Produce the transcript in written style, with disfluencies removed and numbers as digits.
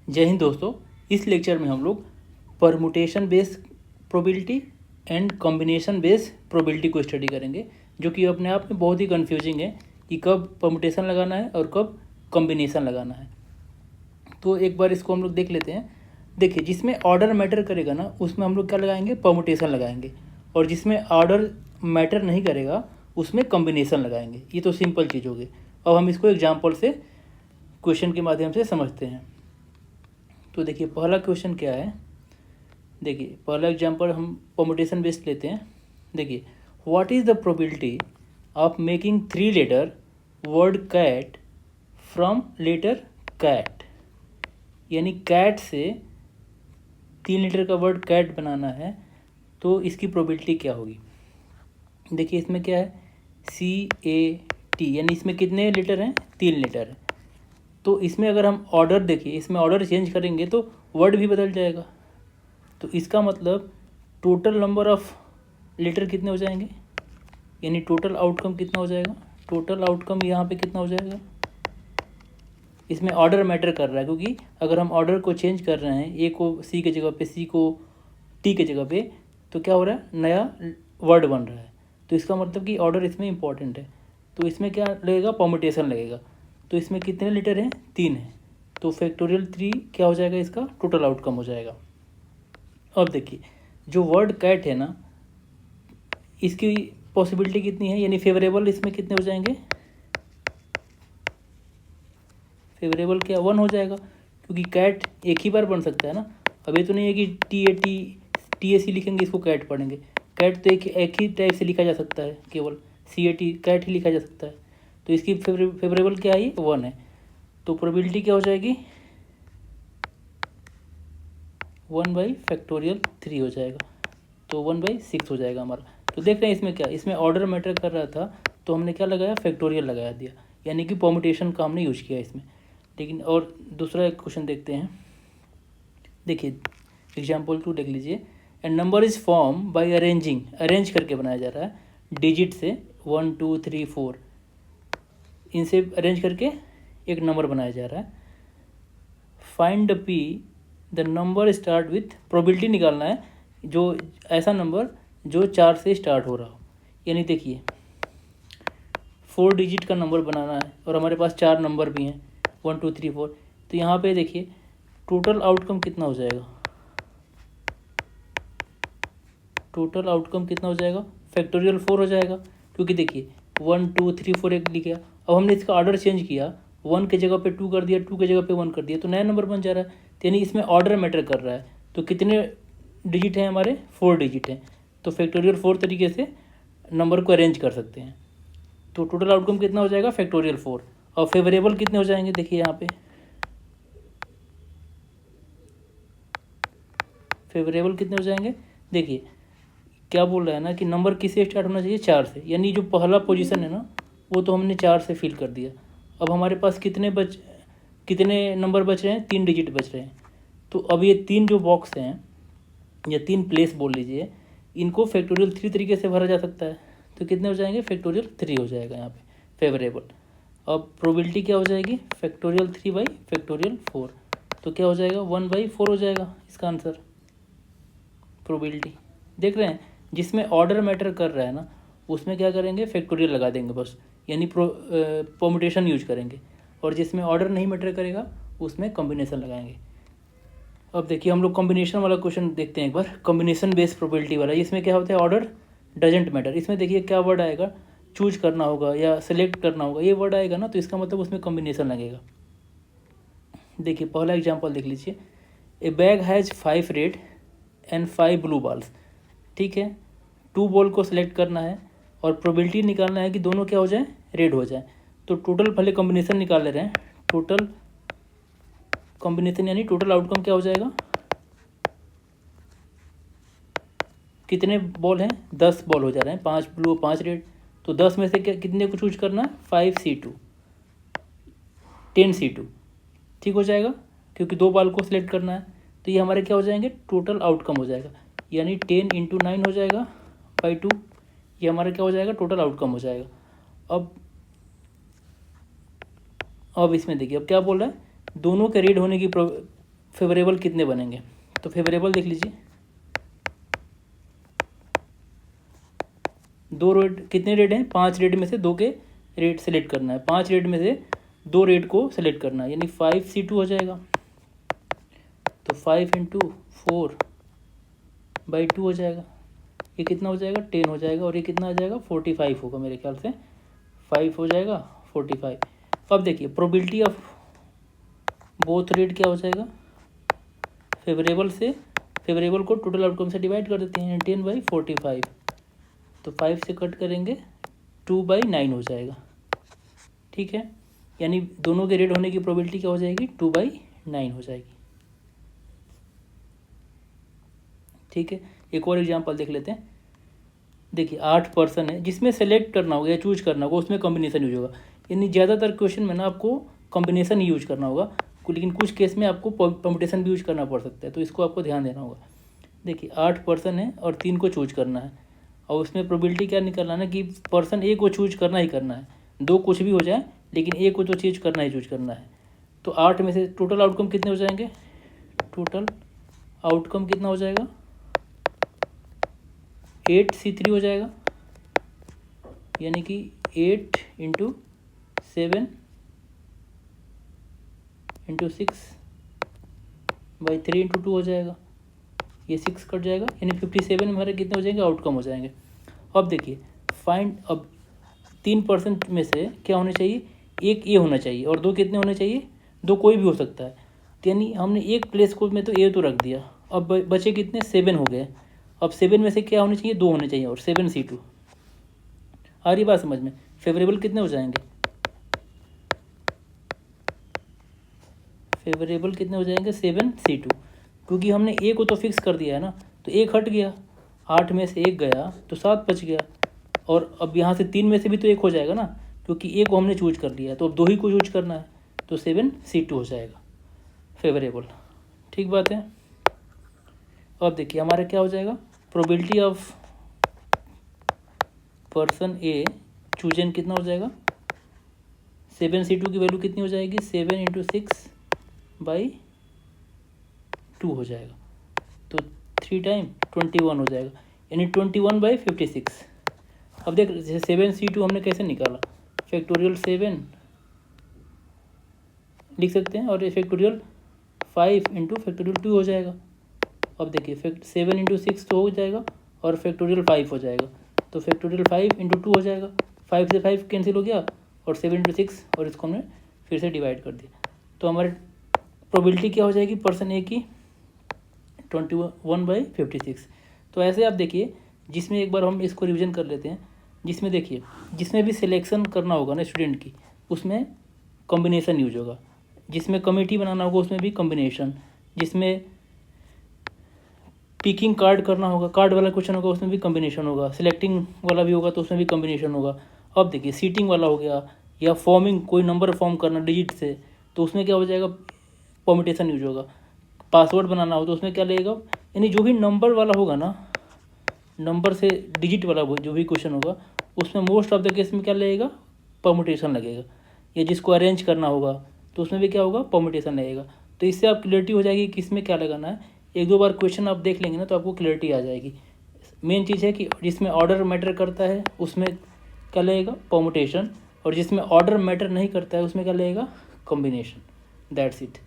जय हिंद दोस्तों। इस लेक्चर में हम लोग permutation based probability and combination based probability को स्टडी करेंगे, जो कि अपने आप में बहुत ही कन्फ्यूजिंग है कि कब परमुटेशन लगाना है और कब कॉम्बिनेशन लगाना है। तो एक बार इसको हम लोग देख लेते हैं। देखिए, जिसमें ऑर्डर मैटर करेगा ना, उसमें हम लोग क्या लगाएंगे, परमुटेशन लगाएंगे, और जिसमें ऑर्डर मैटर नहीं करेगा उसमें कॉम्बिनेशन लगाएंगे। ये तो सिंपल चीज़ होगी। अब हम इसको एग्जाम्पल से, क्वेश्चन के माध्यम से समझते हैं। तो देखिए, पहला क्वेश्चन क्या है। देखिए, पहला एग्जांपल हम परमुटेशन बेस्ड लेते हैं। देखिए, what is the probability of making 3 letter word cat from letter cat. यानी कैट से 3 लेटर का वर्ड कैट बनाना है, तो इसकी प्रोबेबिलिटी क्या होगी। देखिए, इसमें क्या है, CAT, यानी इसमें कितने लेटर हैं, 3 लेटर हैं। तो इसमें अगर हम ऑर्डर देखिए, इसमें ऑर्डर चेंज करेंगे तो वर्ड भी बदल जाएगा। तो इसका मतलब टोटल नंबर ऑफ लेटर कितने हो जाएंगे, यानी टोटल आउटकम कितना हो जाएगा। टोटल आउटकम यहाँ पे कितना हो जाएगा। इसमें ऑर्डर मैटर कर रहा है, क्योंकि अगर हम ऑर्डर को चेंज कर रहे हैं, ए को सी के जगह पे, सी को टी के जगह पे, तो क्या हो रहा है, नया वर्ड बन रहा है। तो इसका मतलब कि ऑर्डर इसमें इंपॉर्टेंट है। तो इसमें क्या लगेगा, परमुटेशन लगेगा। तो इसमें कितने लेटर हैं, 3 हैं। तो फैक्टोरियल 3 क्या हो जाएगा, इसका टोटल आउटकम हो जाएगा। अब देखिए, जो वर्ड कैट है ना, इसकी पॉसिबिलिटी कितनी है, यानी फेवरेबल इसमें कितने हो जाएंगे, फेवरेबल क्या 1 हो जाएगा, क्योंकि कैट एक ही बार बन सकता है ना। अब ये तो नहीं है कि TAC लिखेंगे, इसको कैट पढ़ेंगे। कैट तो एक ही टाइप से लिखा जा सकता है, केवल CAT कैट ही लिखा जा सकता है। तो इसकी फेवरेबल क्या है, 1 है। तो प्रोबेबिलिटी क्या हो जाएगी, 1/3 हो जाएगा। तो 1/6 हो जाएगा हमारा। तो देख रहे हैं इसमें क्या, इसमें ऑर्डर मैटर कर रहा था, तो हमने क्या लगाया, फैक्टोरियल लगा दिया, यानी कि परमुटेशन का हमने यूज किया इसमें। लेकिन और दूसरा एक क्वेश्चन देखते हैं। देखिए, एग्जाम्पल 2 देख लीजिए। And number is form by arranging, arrange करके बनाया जा रहा है डिजिट से, 1 2 3 4, इनसे अरेंज करके एक नंबर बनाया जा रहा है। Find the P the number start with, probability निकालना है जो ऐसा नंबर जो 4 से स्टार्ट हो रहा हो। यानी देखिए, 4 डिजिट का नंबर बनाना है और हमारे पास 4 नंबर भी हैं, 1 2 3 4। तो यहाँ पे देखिए टोटल आउटकम कितना हो जाएगा, टोटल आउटकम कितना हो जाएगा, फैक्टोरियल 4 हो जाएगा। क्योंकि देखिए 1 2 3 4 एक लिख गया। अब हमने इसका ऑर्डर चेंज किया, 1 के जगह पे 2 कर दिया, 2 के जगह पे 1 कर दिया, तो नया नंबर बन जा रहा है। तो यानी इसमें ऑर्डर मैटर कर रहा है। तो कितने डिजिट हैं हमारे, 4 डिजिट हैं। तो फैक्टोरियल 4 तरीके से नंबर को अरेंज कर सकते हैं। तो टोटल आउटकम कितना हो जाएगा, फैक्टोरियल 4। और फेवरेबल कितने हो जाएंगे, देखिए यहाँ पे फेवरेबल कितने हो जाएंगे। देखिए क्या बोल रहा है ना, कि नंबर किससे स्टार्ट होना चाहिए, 4 से। यानी जो पहला पोजीशन है ना, वो तो हमने 4 से फिल कर दिया। अब हमारे पास कितने नंबर बच रहे हैं, 3 डिजिट बच रहे हैं। तो अब ये 3 जो बॉक्स हैं, या 3 प्लेस बोल लीजिए, इनको फैक्टोरियल 3 तरीके से भरा जा सकता है। तो कितने हो जाएंगे, फैक्टोरियल 3 हो जाएगा यहाँ पे फेवरेबल। अब प्रोबेबिलिटी क्या हो जाएगी, फैक्टोरियल 3/फैक्टोरियल 4। तो क्या हो जाएगा, 1/4 हो जाएगा इसका आंसर, प्रोबेबिलिटी। देख रहे हैं, जिसमें ऑर्डर मैटर कर रहा है ना, उसमें क्या करेंगे, फैक्टोरियल लगा देंगे बस, यानी परमुटेशन यूज करेंगे। और जिसमें ऑर्डर नहीं मैटर करेगा उसमें कॉम्बिनेशन लगाएंगे। अब देखिए, हम लोग कॉम्बिनेशन वाला क्वेश्चन देखते हैं एक बार, कॉम्बिनेशन बेस्ड प्रोबेबिलिटी वाला। इसमें क्या होता है, ऑर्डर डजेंट मैटर। इसमें देखिए क्या वर्ड आएगा, चूज करना होगा या सेलेक्ट करना होगा, ये वर्ड आएगा ना, तो इसका मतलब उसमें कॉम्बिनेशन लगेगा। देखिए पहला एग्जाम्पल देख लीजिए। ए bag has 5 red and 5 blue balls. ठीक है, 2 बॉल को सिलेक्ट करना है और प्रोबेबिलिटी निकालना है कि दोनों क्या हो जाए, रेड हो जाए। तो टोटल पहले कॉम्बिनेशन निकाल ले रहे हैं, टोटल कॉम्बिनेशन यानी टोटल आउटकम क्या हो जाएगा, कितने बॉल हैं, 10 बॉल हो जा रहे हैं, 5 ब्लू 5 रेड। तो 10 में से क्या, कितने को चूज करना है, 5C2 10C2, ठीक हो जाएगा, क्योंकि 2 बॉल को सिलेक्ट करना है। तो ये हमारे क्या हो जाएंगे, टोटल आउटकम हो जाएगा, यानी 10 × 9 हो जाएगा बाई 2। ये हमारा क्या हो जाएगा, टोटल आउटकम हो जाएगा। अब इसमें देखिए, अब क्या बोल रहा है, दोनों के रेड होने की फेवरेबल कितने बनेंगे। तो फेवरेबल देख लीजिए, दो रेट, कितने रेट हैं, 5 रेट में से 2 के रेट सेलेक्ट करना है, 5 रेट में से 2 रेट को सेलेक्ट करना है, यानी 5C2 हो जाएगा। तो 5 × 4/2 हो जाएगा, ये कितना हो जाएगा 10 हो जाएगा, और ये कितना आ जाएगा 45 होगा मेरे ख्याल से, 5 हो जाएगा 45। अब देखिए प्रोबेबिलिटी ऑफ बोथ रेट क्या हो जाएगा, फेवरेबल से, फेवरेबल को टोटल आउटकम से डिवाइड कर देते हैं, 10/45, तो 5 से कट करेंगे 2/9 हो जाएगा। ठीक है, यानी दोनों के रेट होने की प्रोबेबिलिटी क्या हो जाएगी, 2/9 हो जाएगी। ठीक है, एक और एग्जांपल देख लेते हैं। देखिए 8 पर्सन है, जिसमें सेलेक्ट करना होगा या चूज करना होगा उसमें कॉम्बिनेशन यूज होगा, यानी ज़्यादातर क्वेश्चन में ना आपको कॉम्बिनेशन ही यूज करना होगा, लेकिन कुछ केस में आपको परमुटेशन भी यूज करना पड़ सकता है, तो इसको आपको ध्यान देना होगा। देखिए 8 पर्सन है और 3 को चूज करना है, और उसमें प्रोबेबिलिटी क्या निकालना है कि पर्सन ए को चूज करना ही करना है, 2 कुछ भी हो जाए लेकिन ए को तो चूज करना है। तो 8 में से टोटल आउटकम कितने हो जाएंगे, टोटल आउटकम कितना हो जाएगा, 8C3 हो जाएगा, यानी कि 8 × 7 × 6/3 × 2 हो जाएगा, ये 6 कट जाएगा, यानी 57 में हमारे कितने हो जाएंगे, आउटकम हो जाएंगे। अब देखिए फाइंड, अब 3% में से क्या होने चाहिए, एक ए होना चाहिए, और 2 कितने होने चाहिए, 2 कोई भी हो सकता है, तो यानी हमने एक प्लेस को में तो ए तो रख दिया, अब बचे कितने 7 हो गए। अब 7 में से क्या होने चाहिए, 2 होने चाहिए, और 7C2 आ रही बात समझ में। फेवरेबल कितने हो जाएंगे, फेवरेबल कितने हो जाएंगे 7C2, क्योंकि हमने ए को तो फिक्स कर दिया है ना, तो एक हट गया, 8 में से एक गया तो 7 बच गया, और अब यहाँ से 3 में से भी तो एक हो जाएगा ना, क्योंकि ए को हमने चूज कर लिया, तो अब 2 ही को चूज करना है, तो 7C2 हो जाएगा फेवरेबल। ठीक बात है। अब देखिए हमारा क्या हो जाएगा, probability of person A chosen कितना हो जाएगा, 7C2 की वैल्यू कितनी हो जाएगी, 7 × 6/2 हो जाएगा, तो 3 टाइम 21 हो जाएगा, यानी 21/56। अब देख जैसे 7C2 हमने कैसे निकाला, फैक्टोरियल 7 लिख सकते हैं, और फैक्टोरियल 5 × फैक्टोरियल 2 हो जाएगा। अब देखिए 7 × 6 तो हो जाएगा, और फैक्टोरियल 5 हो जाएगा, तो फैक्टोरियल 5 × 2 हो जाएगा, 5 से 5 कैंसिल हो गया, और 7 × 6, और इसको हमने फिर से डिवाइड कर दिया, तो हमारे प्रोबेबिलिटी क्या हो जाएगी पर्सन ए की 21/56। तो ऐसे आप देखिए, जिसमें एक बार हम इसको रिवीजन कर लेते हैं, जिसमें देखिए जिसमें भी सिलेक्शन करना होगा ना स्टूडेंट की, उसमें कॉम्बिनेशन यूज होगा, जिसमें कमेटी बनाना होगा उसमें भी कॉम्बिनेशन, जिसमें पिकिंग कार्ड करना होगा, कार्ड वाला क्वेश्चन होगा उसमें भी कॉम्बिनेशन होगा, सिलेक्टिंग वाला भी होगा तो उसमें भी कॉम्बिनेशन होगा। अब देखिए सीटिंग वाला हो गया, या फॉर्मिंग कोई नंबर फॉर्म करना डिजिट से, तो उसमें क्या हो जाएगा, परमुटेशन यूज होगा। पासवर्ड बनाना हो तो उसमें क्या लगेगा, यानी जो भी नंबर वाला होगा ना, नंबर से डिजिट वाला जो भी क्वेश्चन होगा उसमें मोस्ट ऑफ द केस में क्या लगेगा, परमुटेशन लगेगा। या जिसको अरेंज करना होगा तो उसमें भी क्या होगा, परमुटेशन लगेगा। तो इससे आप क्लियरिटी हो जाएगी कि किस में क्या लगाना है। 1-2 बार क्वेश्चन आप देख लेंगे ना तो आपको क्लियरिटी आ जाएगी। मेन चीज़ है कि जिसमें ऑर्डर मैटर करता है उसमें क्या लगेगा, परमुटेशन, और जिसमें ऑर्डर मैटर नहीं करता है उसमें क्या लगेगा, कॉम्बिनेशन। That's it.